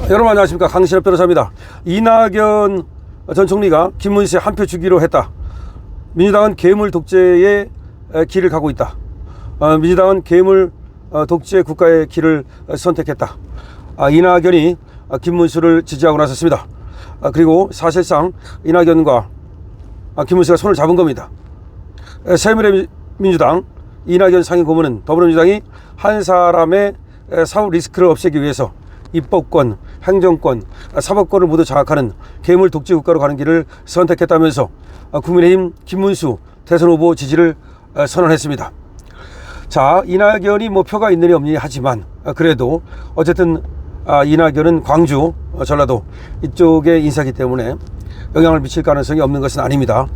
여러분 안녕하십니까, 강신업 변호사입니다. 이낙연 전 총리가 김문수에 한 표 주기로 했다. 민주당은 괴물 독재의 길을 가고 있다. 민주당은 괴물 독재 국가의 길을 선택했다. 이낙연이 김문수를 지지하고 나섰습니다. 그리고 사실상 이낙연과 김문수가 손을 잡은 겁니다. 새미래민주당 이낙연 상임고문은 더불어민주당이 한 사람의 사후 리스크를 없애기 위해서 입법권, 행정권, 사법권을 모두 장악하는 괴물 독재 국가로 가는 길을 선택했다면서 국민의힘 김문수 대선 후보 지지를 선언했습니다. 자, 이낙연이 뭐 표가 있느냐 없느냐 하지만 그래도 어쨌든 이낙연은 광주, 전라도 이쪽의 인사이기 때문에 영향을 미칠 가능성이 없는 것은 아닙니다.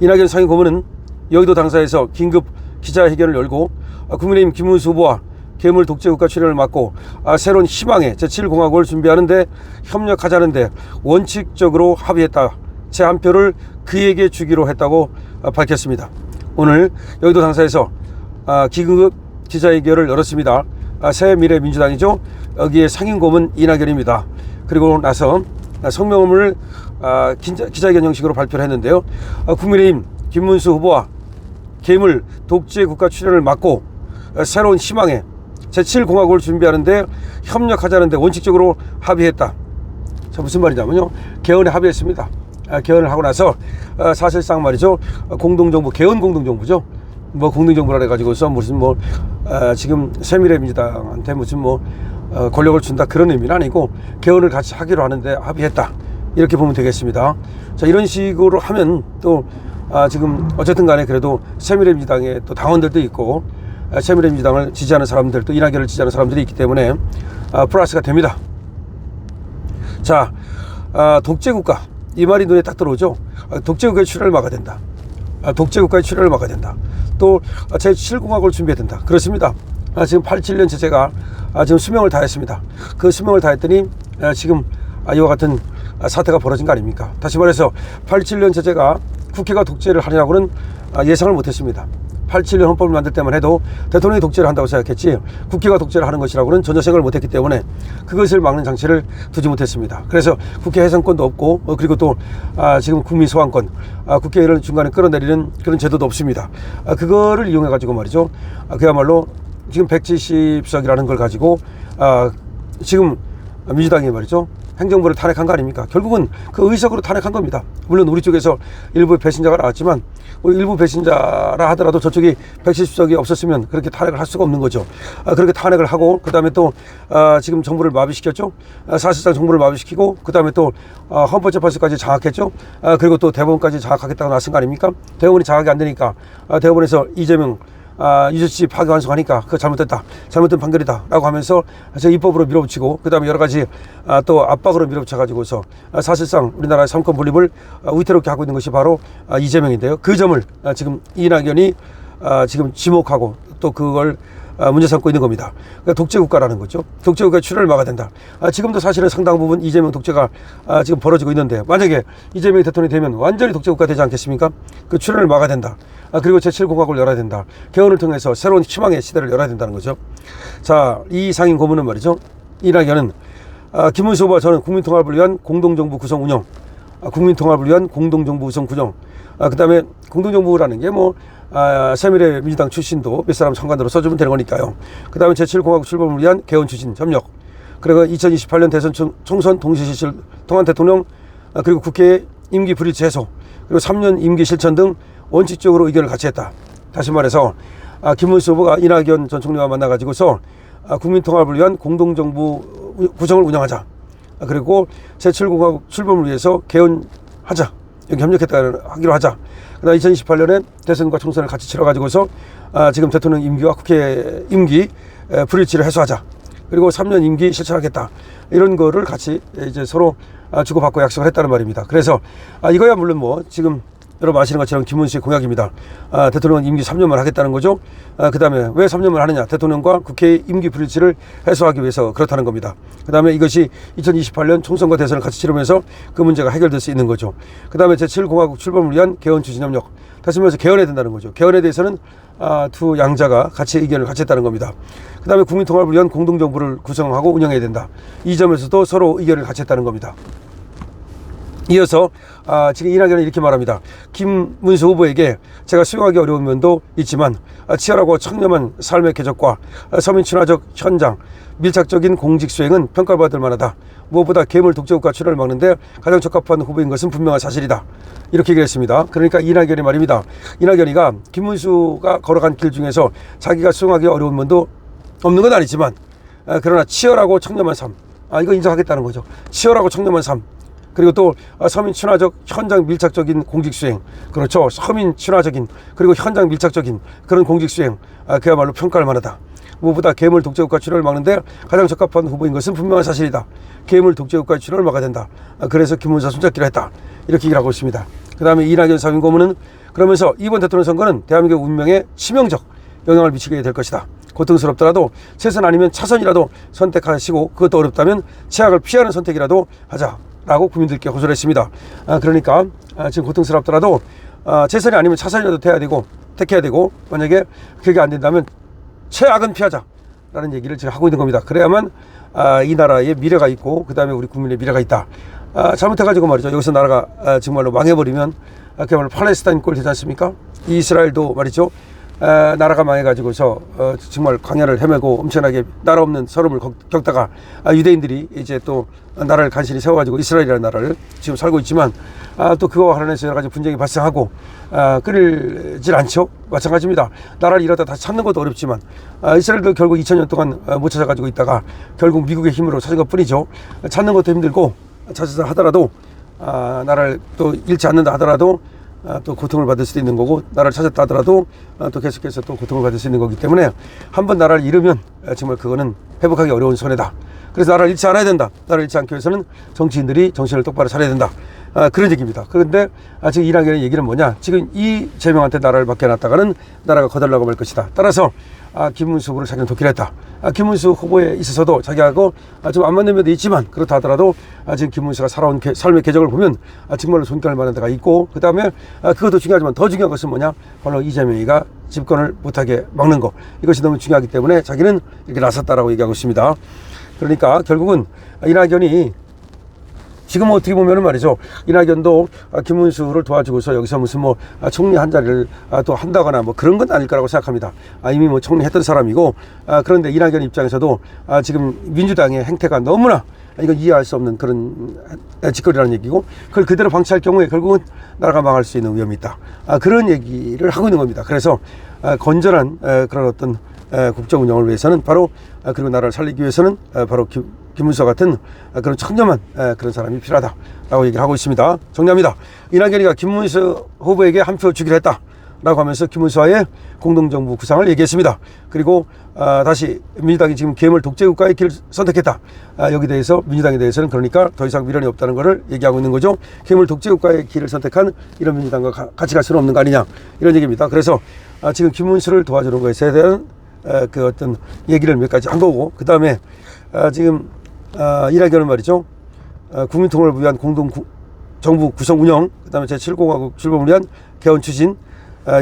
이낙연 상임고문은 여의도 당사에서 긴급 기자회견을 열고 국민의힘 김문수 후보와 괴물 독재국가 출연을 막고 새로운 희망의 제7공화국을 준비하는데 협력하자는데 원칙적으로 합의했다. 제 한 표를 그에게 주기로 했다고 밝혔습니다. 오늘 여의도 당사에서 긴급 기자회견을 열었습니다. 새미래민주당이죠. 여기에 상임고문 이낙연입니다. 그리고 나서 성명을 기자회견 형식으로 발표를 했는데요. 국민의힘 김문수 후보와 괴물 독재국가 출연을 막고 새로운 희망의 제7공화국을 준비하는데 협력하자는데 원칙적으로 합의했다. 자, 무슨 말이냐면요, 개헌에 합의했습니다. 개헌을 하고 나서 사실상 말이죠, 공동정부, 개헌 공동정부죠. 뭐 공동정부라 해가지고서 무슨 지금 새미래민주당한테 무슨 권력을 준다 그런 의미는 아니고 개헌을 같이 하기로 하는데 합의했다, 이렇게 보면 되겠습니다. 자, 이런 식으로 하면 또 지금 어쨌든 간에 그래도 새미래민주당의 또 당원들도 있고 새미래민주당을 지지하는 사람들, 또 이낙연을 지지하는 사람들이 있기 때문에 플러스가 됩니다. 자, 독재국가, 이 말이 눈에 딱 들어오죠. 독재국가의 출현을 막아야 된다. 독재국가의 출현을 막아야 된다. 또 제7공화국을 준비해야 된다. 그렇습니다. 지금 87년 제재가 지금 수명을 다했습니다. 그 수명을 다했더니 지금 이와 같은 사태가 벌어진 거 아닙니까? 다시 말해서 87년 제재가 국회가 독재를 하려고는 예상을 못했습니다. 87년 헌법을 만들 때만 해도 대통령이 독재를 한다고 생각했지 국회가 독재를 하는 것이라고는 전혀 생각을 못했기 때문에 그것을 막는 장치를 두지 못했습니다. 그래서 국회 해산권도 없고 그리고 또 지금 국민 소환권, 국회를 중간에 끌어내리는 그런 제도도 없습니다. 그거를 이용해 가지고 말이죠, 그야말로 지금 170석이라는 걸 가지고 지금 민주당이 말이죠, 행정부를 탄핵한 거 아닙니까? 결국은 그 의석으로 탄핵한 겁니다. 물론 우리 쪽에서 일부 배신자가 나왔지만 우리 일부 배신자라 하더라도 저쪽이 170석이 없었으면 그렇게 탄핵을 할 수가 없는 거죠. 그렇게 탄핵을 하고 그 다음에 또 지금 정부를 마비시켰죠. 사실상 정부를 마비시키고 그 다음에 또 헌법재판소까지 장악했죠. 그리고 또 대법원까지 장악하겠다고 나선 거 아닙니까? 대법원이 장악이 안 되니까 대법원에서 이재명 유죄치 파기환송하니까 그거 잘못됐다, 잘못된 판결이다 라고 하면서 입법으로 밀어붙이고 그 다음에 여러 가지 또 압박으로 밀어붙여 가지고서 사실상 우리나라의 삼권 분립을 위태롭게 하고 있는 것이 바로 이재명인데요. 그 점을 지금 이낙연이 지금 지목하고 또 그걸 문제 삼고 있는 겁니다. 그러니까 독재국가라는 거죠. 독재국가의 출현을 막아야 된다. 지금도 사실은 상당 부분 이재명 독재가 지금 벌어지고 있는데 만약에 이재명이 대통령이 되면 완전히 독재국가 되지 않겠습니까? 그 출현을 막아야 된다. 그리고 제7공화국을 열어야 된다. 개헌을 통해서 새로운 희망의 시대를 열어야 된다는 거죠. 자, 이 상임 고문은 말이죠, 이낙연은 김문수 후보와 저는 국민통합을 위한 공동정부 구성 운영, 국민통합을 위한 공동정부 구성 구정, 그 다음에 공동정부라는 게 새미래민주당 출신도 몇 사람 상관으로 써주면 되는 거니까요. 그 다음에 제7공화국 출범을 위한 개헌 추진 협력, 그리고 2028년 대선 총선 동시 실실 통한 대통령, 그리고 국회 임기 불이치 해소, 그리고 3년 임기 실천 등 원칙적으로 의견을 같이 했다. 다시 말해서 김문수 후보가 이낙연 전 총리와 만나가지고서 국민통합을 위한 공동정부 구성을 운영하자, 그리고 제7공화국 출범을 위해서 개헌하자, 여기 하기로 하자. 그다음 2028년에 대선과 총선을 같이 치러가지고서 지금 대통령 임기와 국회 임기 불일치를 해소하자. 그리고 3년 임기 실천하겠다. 이런 거를 같이 이제 서로 주고받고 약속을 했다는 말입니다. 그래서 이거야 물론 지금 여러분 아시는 것처럼 김문수의 공약입니다. 대통령은 임기 3년만 하겠다는 거죠. 그 다음에 왜 3년만 하느냐, 대통령과 국회의 임기 불일치를 해소하기 위해서 그렇다는 겁니다. 그 다음에 이것이 2028년 총선과 대선을 같이 치르면서 그 문제가 해결될 수 있는 거죠. 그 다음에 제7공화국 출범을 위한 개헌 추진 협력, 다시 말해서 개헌해야 된다는 거죠. 개헌에 대해서는 두 양자가 같이 의견을 같이 했다는 겁니다. 그 다음에 국민통합을 위한 공동정부를 구성하고 운영해야 된다. 이 점에서도 서로 의견을 같이 했다는 겁니다. 이어서 지금 이낙연은 이렇게 말합니다. 김문수 후보에게 제가 수용하기 어려운 면도 있지만 치열하고 청렴한 삶의 궤적과 서민 친화적 현장, 밀착적인 공직 수행은 평가받을 만하다. 무엇보다 괴물 독재국가 출현을 막는데 가장 적합한 후보인 것은 분명한 사실이다. 이렇게 얘기를 했습니다. 그러니까 이낙연이 말입니다. 이낙연이가 김문수가 걸어간 길 중에서 자기가 수용하기 어려운 면도 없는 건 아니지만 그러나 치열하고 청렴한 삶, 이거 인정하겠다는 거죠. 치열하고 청렴한 삶, 그리고 또 서민 친화적 현장 밀착적인 공직수행, 그렇죠. 서민 친화적인 그리고 현장 밀착적인 그런 공직수행, 그야말로 평가할 만하다. 무엇보다 괴물 독재국가 출현을 막는데 가장 적합한 후보인 것은 분명한 사실이다. 괴물 독재국가 출현을 막아야 된다. 그래서 김문수와 손잡기로 했다. 이렇게 얘기를 하고 있습니다. 그 다음에 이낙연 상임고문은 그러면서 이번 대통령 선거는 대한민국 운명에 치명적 영향을 미치게 될 것이다. 고통스럽더라도 최선 아니면 차선이라도 선택하시고 그것도 어렵다면 최악을 피하는 선택이라도 하자. 라고 국민들께 호소를 했습니다. 그러니까 지금 고통스럽더라도 최선이 아니면 차선이라도 택해야 되고 만약에 그게 안 된다면 최악은 피하자라는 얘기를 지금 하고 있는 겁니다. 그래야만 이 나라의 미래가 있고 그 다음에 우리 국민의 미래가 있다. 잘못해가지고 말이죠. 여기서 나라가 정말로 망해버리면 그야말로 팔레스타인 꼴 되지 않습니까? 이스라엘도 말이죠. 나라가 망해가지고서 정말 광야를 헤매고 엄청나게 나라 없는 서름을 겪다가 유대인들이 이제 또 나라를 간신히 세워가지고 이스라엘이라는 나라를 지금 살고 있지만 또 그거와 관련해서 여러 가지 분쟁이 발생하고 끊이질 않죠. 마찬가지입니다. 나라를 잃었다 다시 찾는 것도 어렵지만 이스라엘도 결국 2000년 동안 못 찾아가지고 있다가 결국 미국의 힘으로 찾은 것 뿐이죠. 찾는 것도 힘들고 찾아서 하더라도 나라를 또 잃지 않는다 하더라도 또 고통을 받을 수도 있는 거고 나라를 찾았다 하더라도 또 계속해서 또 고통을 받을 수 있는 거기 때문에 한번 나라를 잃으면 정말 그거는 회복하기 어려운 손해다. 그래서 나라를 잃지 않아야 된다. 나라를 잃지 않기 위해서는 정치인들이 정신을 똑바로 차려야 된다. 그런 얘기입니다. 그런데 지금 이낙연의 얘기는 뭐냐, 지금 이재명한테 나라를 맡겨놨다가는 나라가 거덜나고 말 것이다. 따라서 김문수 후보를 자기는 돕기로 했다. 김문수 후보에 있어서도 자기하고 좀 안 맞는 면도 있지만 그렇다 하더라도 지금 김문수가 살아온 삶의 궤적을 보면 정말로 존경할 만한 데가 있고 그 다음에 그것도 중요하지만 더 중요한 것은 뭐냐, 바로 이재명이가 집권을 못하게 막는 거, 이것이 너무 중요하기 때문에 자기는 이렇게 나섰다라고 얘기하고 있습니다. 그러니까 결국은 이낙연이 지금 어떻게 보면은 말이죠, 이낙연도 김문수를 도와주고서 여기서 무슨 뭐 총리 한 자리를 또 한다거나 뭐 그런 건 아닐 거라고 생각합니다. 이미 뭐 총리했던 사람이고, 그런데 이낙연 입장에서도 지금 민주당의 행태가 너무나 이건 이해할 수 없는 그런 짓거리라는 얘기고, 그걸 그대로 방치할 경우에 결국은 나라가 망할 수 있는 위험이 있다. 그런 얘기를 하고 있는 겁니다. 그래서 건전한 그런 어떤 국정 운영을 위해서는 바로 그리고 나라를 살리기 위해서는 바로 김문수 같은 그런 청렴한 그런 사람이 필요하다라고 얘기를 하고 있습니다. 정리합니다. 이낙연이가 김문수 후보에게 한 표 주기로 했다라고 하면서 김문수와의 공동정부 구상을 얘기했습니다. 그리고 다시 민주당이 지금 괴물 독재국가의 길을 선택했다. 여기 대해서 민주당에 대해서는 그러니까 더 이상 미련이 없다는 것을 얘기하고 있는 거죠. 괴물 독재국가의 길을 선택한 이런 민주당과 같이 갈 수는 없는 거 아니냐, 이런 얘기입니다. 그래서 지금 김문수를 도와주는 것에 대한 그 어떤 얘기를 몇 가지 한 거고, 그 다음에 지금 이낙연은 말이죠, 국민통합을 위한 공동정부 구성 운영, 그 다음에 제7공화국 출범을 위한 개헌 추진,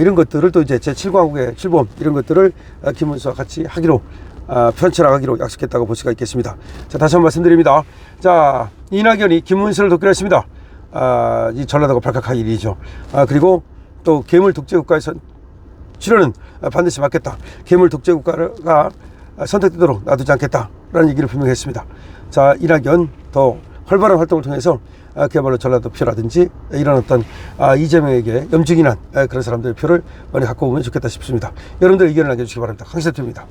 이런 것들을 또 이제 제7공화국의 출범, 이런 것들을 김문수와 같이 하기로 편철하기로 약속했다고 볼 수가 있겠습니다. 자, 다시 한번 말씀드립니다. 자, 이낙연이 김문수를 돕기로 했습니다. 이 전라도가 발칵할 일이죠. 그리고 또 괴물 독재국가에서 출연은 반드시 막겠다. 괴물 독재국가가 선택되도록 놔두지 않겠다라는 얘기를 분명히 했습니다. 자, 이낙연 더 활발한 활동을 통해서 그야말로 전라도 표라든지 이런 어떤 이재명에게 염증이 난 그런 사람들의 표를 많이 갖고 오면 좋겠다 싶습니다. 여러분들 의견을 남겨주시기 바랍니다. 강세트입니다.